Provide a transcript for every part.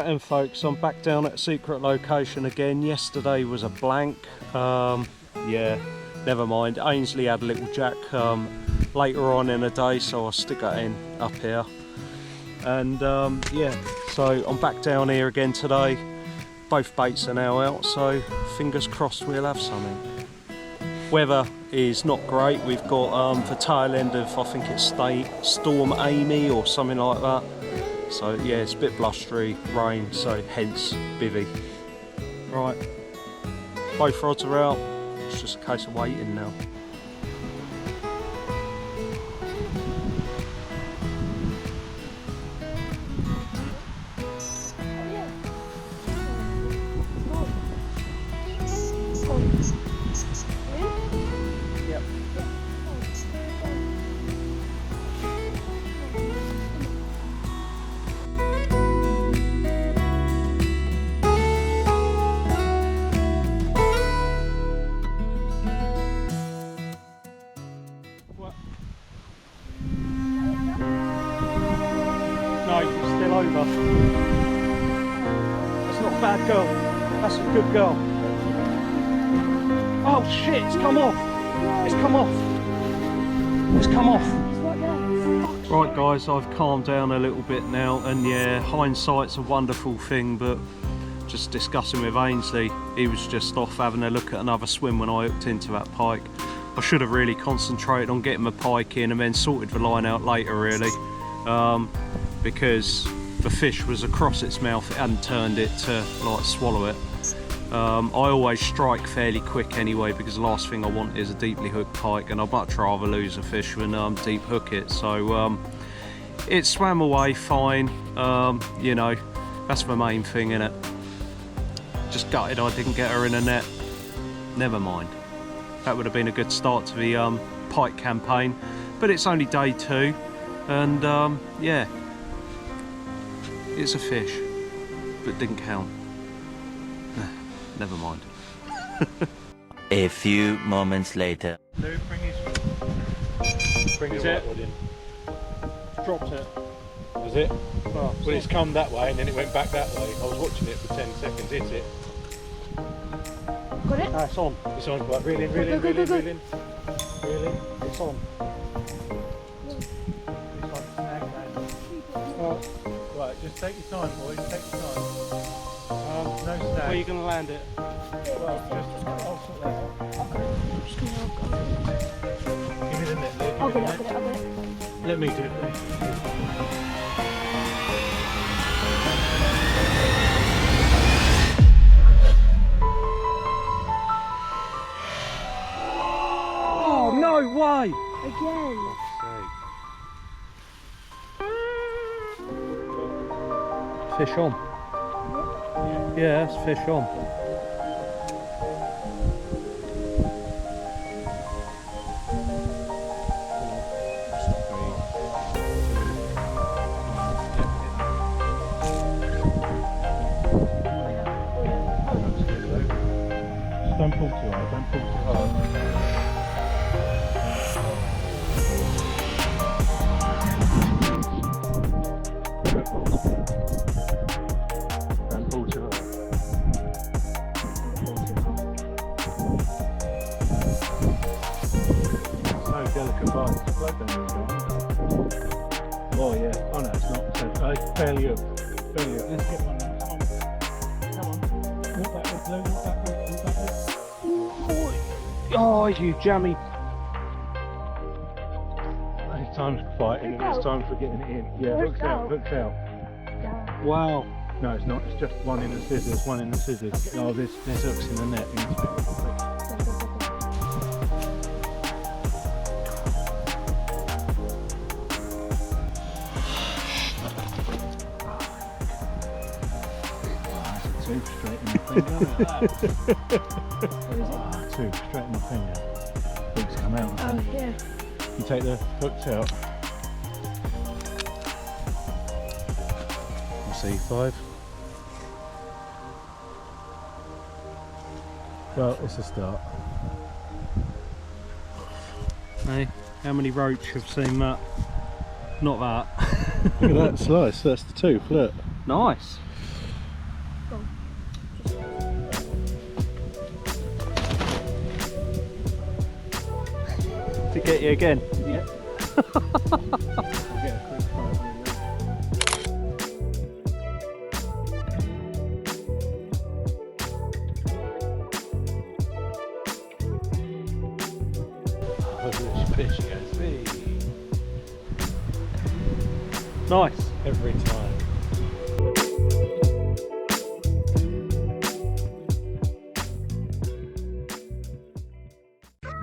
Right then folks, I'm back down at a secret location again. Yesterday was a blank. Yeah, never mind. Ainsley had a little jack later on in the day, so I'll stick that in up here. And yeah, so I'm back down here again today. Both baits are now out, so fingers crossed we'll have something. Weather is not great. We've got the tail end of, I think it's Storm Amy or something like that. So yeah, it's a bit blustery, rain, so hence bivvy. Right, both rods are out. It's just a case of waiting now. No, you're still over. That's not a bad girl. That's a good girl. Oh shit, it's come off. It's come off. It's come off. Right guys, I've calmed down a little bit now, and yeah, hindsight's a wonderful thing, but just discussing with Ainsley, he was just off having a look at another swim when I hooked into that pike. I should have really concentrated on getting my pike in and then sorted the line out later really. Because the fish was across its mouth, it hadn't turned it to like swallow it. I always strike fairly quick anyway, because the last thing I want is a deeply hooked pike, and I'd much rather lose a fish than deep hook it. So it swam away fine, you know, that's the main thing, innit? Just gutted I didn't get her in a net. Never mind. That would have been a good start to the pike campaign, but it's only day 2, and yeah. It's a fish, but didn't count. Never mind. A few moments later. Luke, bring his right rod in. Dropped it. Was it? Oh, well, it's come that way and then it went back that way. I was watching it for 10 seconds. Hit it. Got it? no, it's on. It's on. Right, reel in, reel in, reel in, reel in. Reel in. It's on. Right, just take your time, boys. Take your time. No snag. Where are you going to land it? Well, just I'll sort that out. I'm just gonna Give me the net, Luke. I'll Give get me it, the I'll net. get it, I'll get it. Let me do it. Oh, no way! Again. Fish on. Yeah, that's fish on. Don't pull too hard, don't pull too hard. Don't pull too hard. So delicate bite. It's blood down there. Oh yeah, oh no it's not. So, fairly up. Fairly up. Let's get one then. Come on. Come on. Walk backwards, Lou. Walk backwards. Walk backwards. Oh, you jammy. It's time for fighting and it's time for getting it in. Yeah, hooks out, hooks out. Wow. No, it's not. It's just one in the scissors, one in the scissors. Oh, there's hooks in the net. Two straight in the finger. Two straight in the finger. Hooks come out. Oh, yeah. You take the hooks out. C5. Well, it's a start. Hey, how many roach have seen that? Not that. Look at that slice, that's the tooth, look. Nice. To get you again. Yeah. I'll get a quick photo. Oh, which fish goes me. Nice. Every time.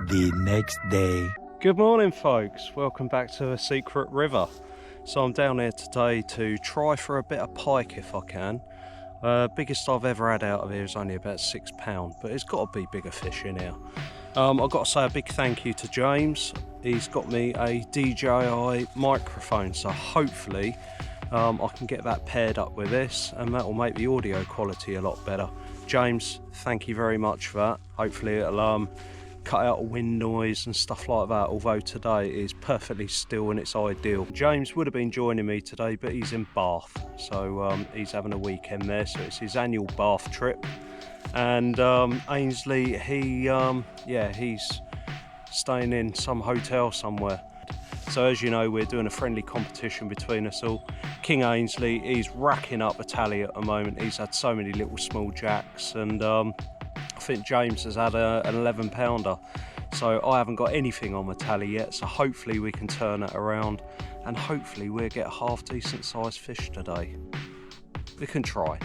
The next day. Good morning, folks. Welcome back to a secret river. So I'm down here today to try for a bit of pike if I can. Biggest I've ever had out of here is only about £6, but it's got to be bigger fish in here. I've got to say a big thank you to James. He's got me a DJI microphone, so hopefully I can get that paired up with this, and that will make the audio quality a lot better. James, thank you very much for that. Hopefully it'll cut out wind noise and stuff like that, although today is perfectly still and it's ideal. James would have been joining me today, but he's in Bath, so he's having a weekend there, so it's his annual Bath trip. And Ainsley, he's staying in some hotel somewhere. So as you know, we're doing a friendly competition between us all. King Ainsley, he's racking up a tally at the moment. He's had so many little small jacks, and I think James has had an 11-pounder, so I haven't got anything on the tally yet, so hopefully we can turn it around and hopefully we'll get a half decent sized fish today. We can try.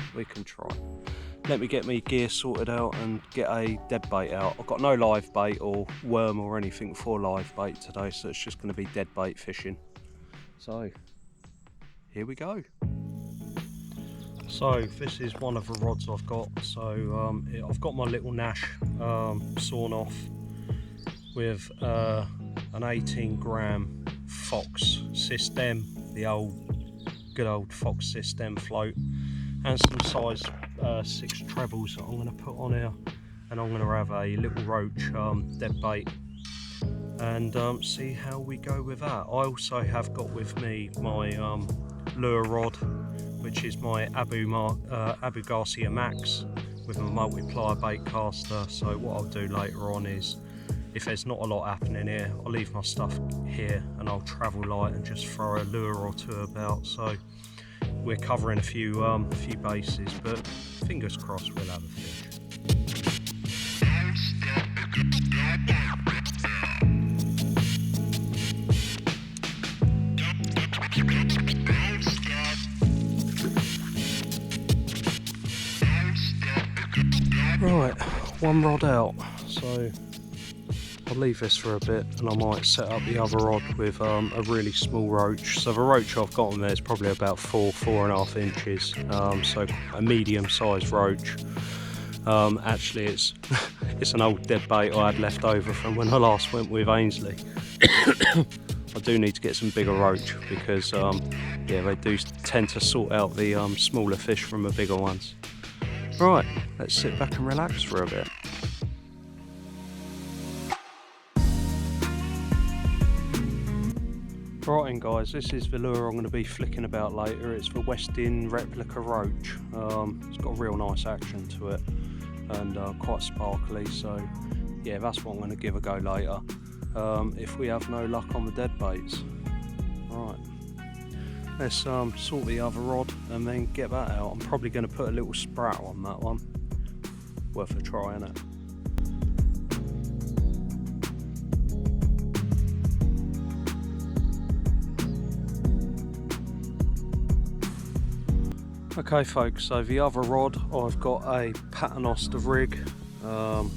Let me get my gear sorted out and get a dead bait out. I've got no live bait or worm or anything for live bait today, so it's just going to be dead bait fishing. So here we go. So this is one of the rods I've got. So I've got my little Nash sawn off with an 18-gram Fox system, the good old Fox system float, and some size 6 trebles that I'm going to put on here, and I'm going to have a little roach dead bait and see how we go with that. I also have got with me my lure rod, which is my Abu Garcia Max with a multiplier bait caster. So what I'll do later on is, if there's not a lot happening here, I'll leave my stuff here and I'll travel light and just throw a lure or two about. So we're covering a few bases, but fingers crossed we'll have a fish. Right, one rod out, so I'll leave this for a bit and I might set up the other rod with a really small roach. So the roach I've got on there is probably about 4.5 inches, so a medium sized roach. Actually it's it's an old dead bait I had left over from when I last went with Ainsley. I do need to get some bigger roach because yeah, they do tend to sort out the smaller fish from the bigger ones. Right, let's sit back and relax for a bit. Right then guys, this is the lure I'm going to be flicking about later. It's the Westin replica roach. It's got a real nice action to it and quite sparkly, so yeah, that's what I'm going to give a go later if we have no luck on the dead baits. Right, let's sort the other rod and then get that out. I'm probably going to put a little sprat on that one. Worth a try, innit? Okay folks, so the other rod, I've got a paternoster rig down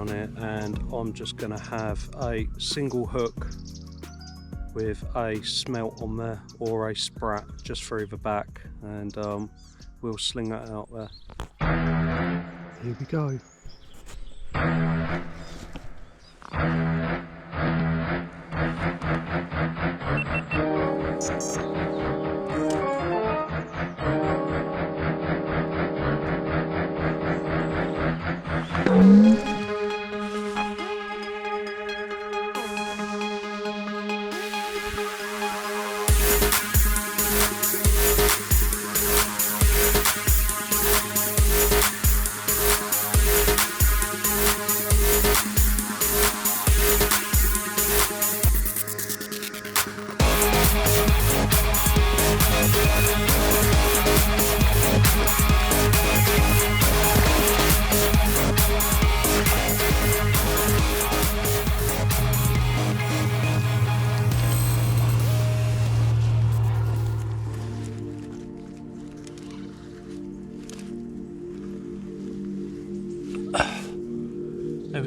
here, and I'm just going to have a single hook with a smelt on there or a sprat just through the back, and we'll sling that out there. Here we go.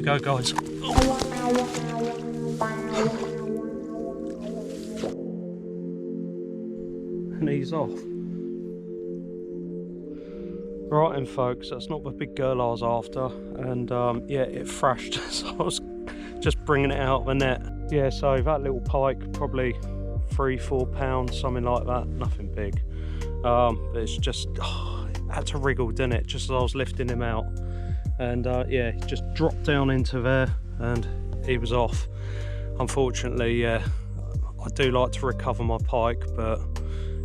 go, guys. And he's off. Right then folks, that's not the big girl I was after, and yeah, it thrashed, so I was just bringing it out of the net. Yeah, so that little pike, probably 3-4 pounds, something like that, nothing big. But it's just, it had to wriggle, didn't it, just as I was lifting him out. And yeah, he just dropped down into there and he was off. Unfortunately, yeah, I do like to recover my pike, but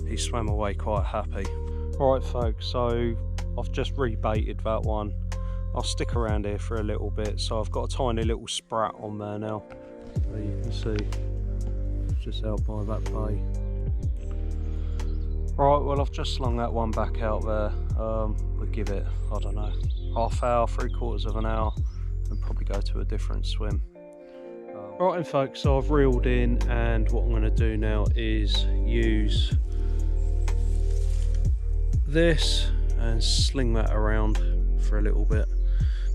he swam away quite happy. Right folks, so I've just rebaited that one. I'll stick around here for a little bit. So I've got a tiny little sprat on there now. So you can see, just out by that bay. Right, well I've just slung that one back out there. We'll give it, I don't know, half hour, 3/4 of an hour, and probably go to a different swim. Right then folks, so I've reeled in, and what I'm going to do now is use this and sling that around for a little bit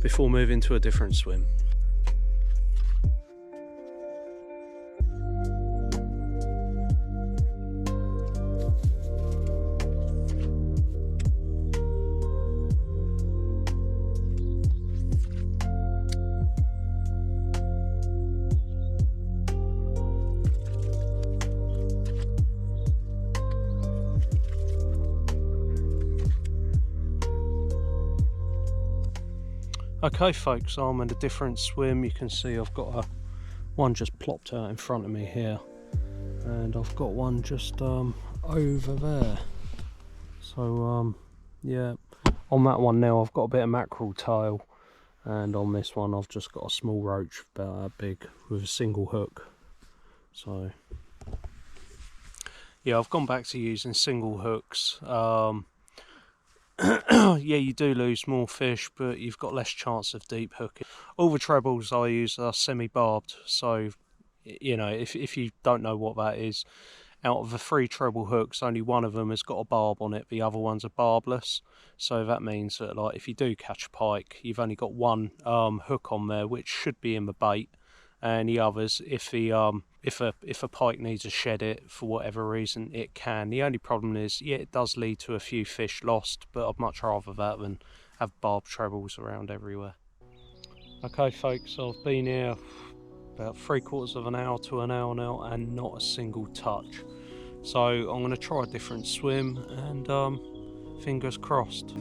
before moving to a different swim. Okay folks, so I'm in a different swim. You can see I've got one just plopped out in front of me here, and I've got one just over there. So yeah, on that one now I've got a bit of mackerel tail, and on this one I've just got a small roach about that big with a single hook. So yeah, I've gone back to using single hooks. Yeah, you do lose more fish, but you've got less chance of deep hooking. All the trebles I use are semi-barbed, so you know, if you don't know what that is, out of the 3 treble hooks, only one of them has got a barb on it, the other ones are barbless. So that means that, like, if you do catch a pike, you've only got one hook on there, which should be in the bait, and the others, if a pike needs to shed it for whatever reason, it can. The only problem is, yeah, it does lead to a few fish lost, but I'd much rather that than have barbed trebles around everywhere. Okay folks, so I've been here about 3/4 of an hour to an hour now, and not a single touch. So I'm going to try a different swim, and fingers crossed.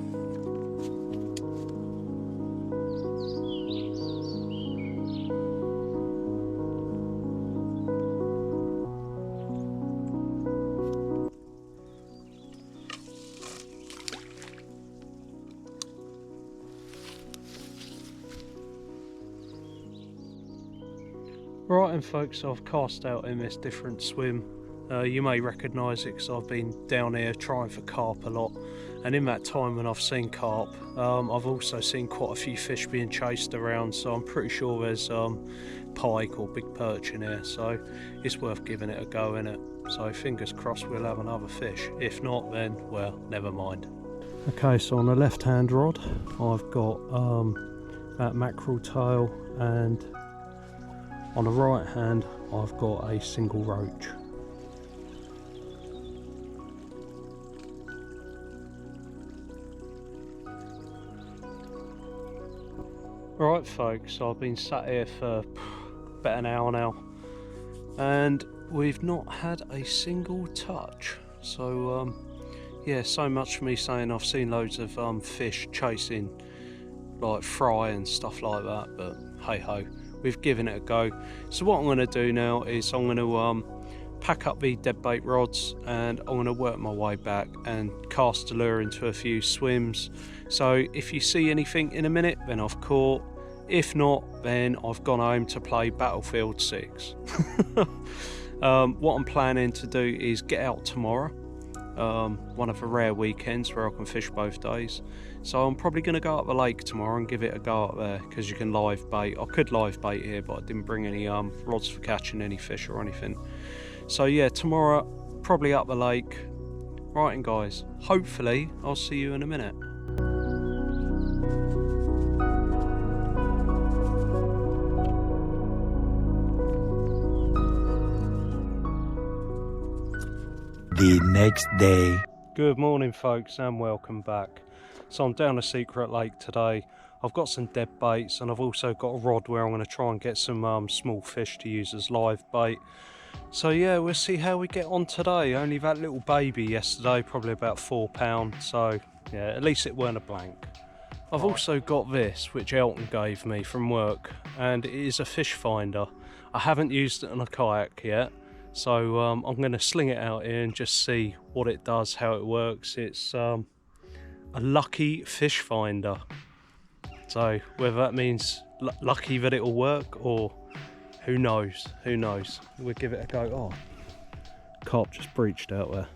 Right then folks, so I've cast out in this different swim. You may recognise it because I've been down here trying for carp a lot, and in that time when I've seen carp, I've also seen quite a few fish being chased around, so I'm pretty sure there's pike or big perch in here, so it's worth giving it a go, innit? So fingers crossed we'll have another fish. If not, then well, never mind. Okay, so on the left hand rod I've got that mackerel tail, and on the right hand I've got a single roach. Right folks, so I've been sat here for about an hour now, and we've not had a single touch. So yeah, so much for me saying I've seen loads of fish chasing like fry and stuff like that, but hey ho, we've given it a go. So what I'm going to do now is I'm going to pack up the dead bait rods, and I'm going to work my way back and cast the lure into a few swims. So if you see anything in a minute, then I've caught. If not, then I've gone home to play Battlefield 6. What I'm planning to do is get out tomorrow, one of the rare weekends where I can fish both days. So I'm probably going to go up the lake tomorrow and give it a go up there, because you can live bait. I could live bait here, but I didn't bring any rods for catching any fish or anything. So yeah, tomorrow probably up the lake. Right, and guys, hopefully I'll see you in a minute. the next day. Good morning folks and welcome back. So I'm down a secret lake today. I've got some dead baits and I've also got a rod where I'm going to try and get some small fish to use as live bait. So yeah, we'll see how we get on today. Only that little baby yesterday, probably about £4, so yeah, at least it weren't a blank. I've also got this, which Elton gave me from work, and it is a fish finder. I haven't used it on a kayak yet, so I'm going to sling it out here and just see what it does, how it works. It's a lucky fish finder. So whether that means lucky that it'll work or who knows, we'll give it a go. Oh, carp just breached out there.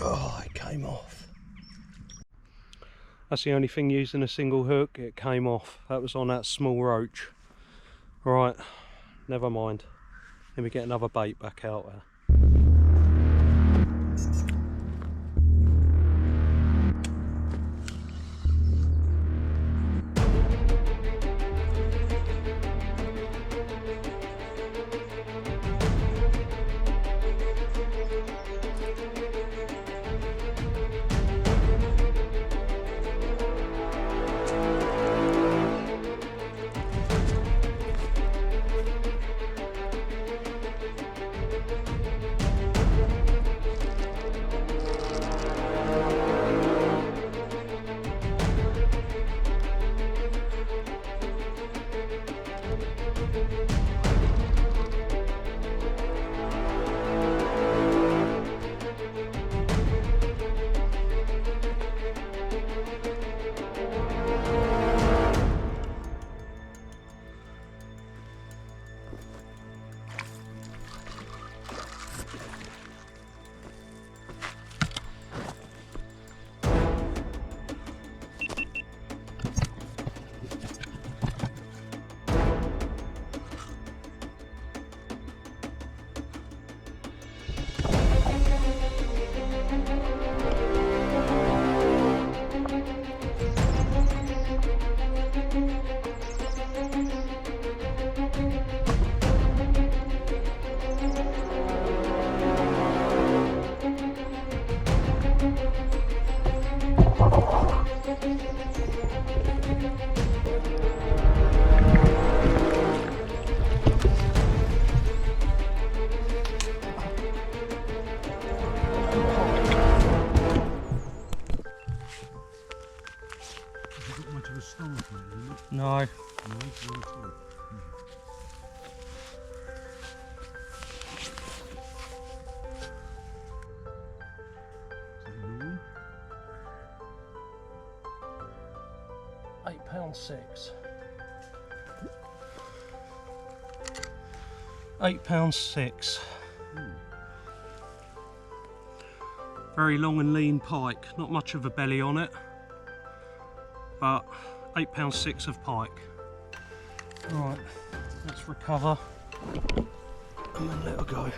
Oh, it came off. That's the only thing using a single hook, it came off. That was on that small roach. Right, never mind. Let me get another bait back out there. No. £8.6. £8.6. Very long and lean pike, not much of a belly on it, but £8.6 of pike. Right, let's recover and then let her go.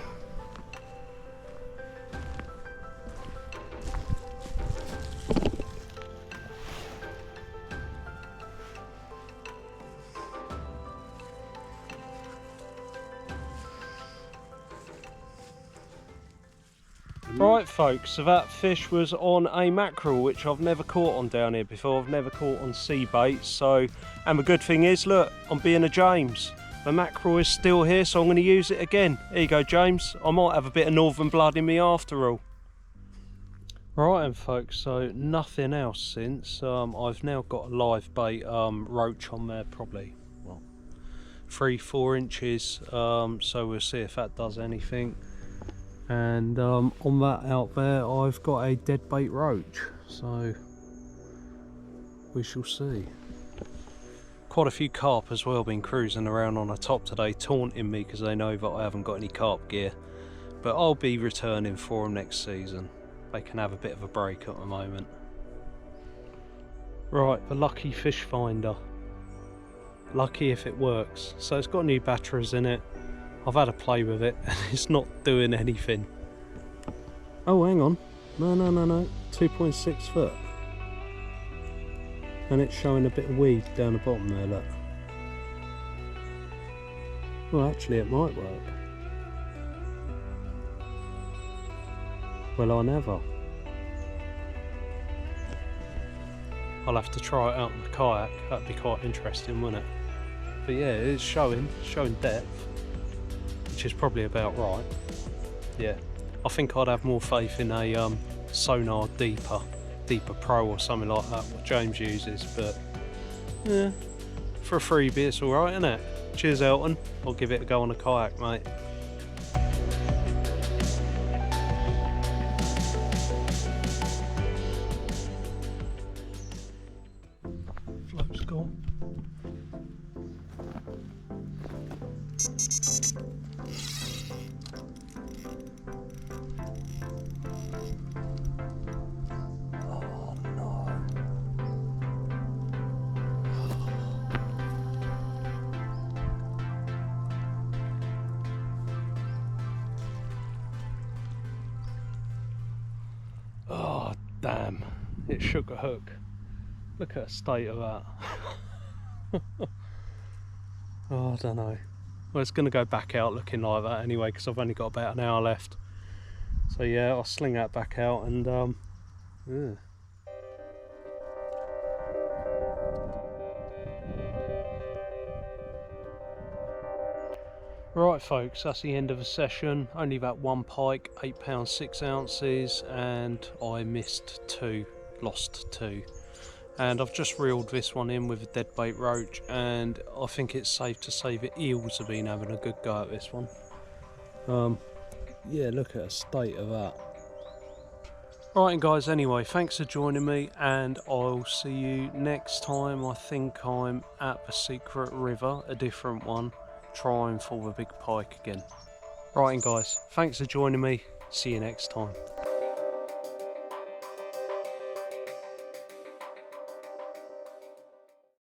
Right folks, so that fish was on a mackerel, which I've never caught on down here before. I've never caught on sea baits, so, and the good thing is, look, I'm being a James. The mackerel is still here, so I'm going to use it again. There you go, James. I might have a bit of northern blood in me after all. Right then folks, so nothing else since. I've now got a live bait roach on there, probably, well, 3-4 inches, so we'll see if that does anything. And on that out there I've got a dead bait roach, so we shall see. Quite a few carp as well been cruising around on the top today, taunting me because they know that I haven't got any carp gear. But I'll be returning for them next season. They can have a bit of a break at the moment. Right, the lucky fish finder. Lucky if it works. So it's got new batteries in it. I've had a play with it and it's not doing anything. Oh, hang on. No. 2.6 foot. And it's showing a bit of weed down the bottom there, look. Well, actually it might work. Well, I never. I'll have to try it out in the kayak. That'd be quite interesting, wouldn't it? But yeah, it's showing depth, which is probably about right. Yeah, I think I'd have more faith in a sonar deeper pro or something like that, what James uses. But yeah, for a freebie, it's all right, isn't it? Cheers, Elton. I'll give it a go on a kayak, mate. Float's gone. Oh no. Oh damn, it shook a hook. Look at the state of that. Oh, I don't know. Well, it's going to go back out looking like that anyway, because I've only got about an hour left. So yeah, I'll sling that back out and yeah. Right folks, that's the end of the session. Only that one pike, 8 pounds 6 ounces, and I missed 2, lost 2. And I've just reeled this one in with a dead bait roach, and I think it's safe to say that eels have been having a good go at this one. Yeah, look at the state of that. Right, and guys, anyway, thanks for joining me, and I'll see you next time. I think I'm at the Secret River, a different one, trying for the big pike again. Right, and guys, thanks for joining me. See you next time.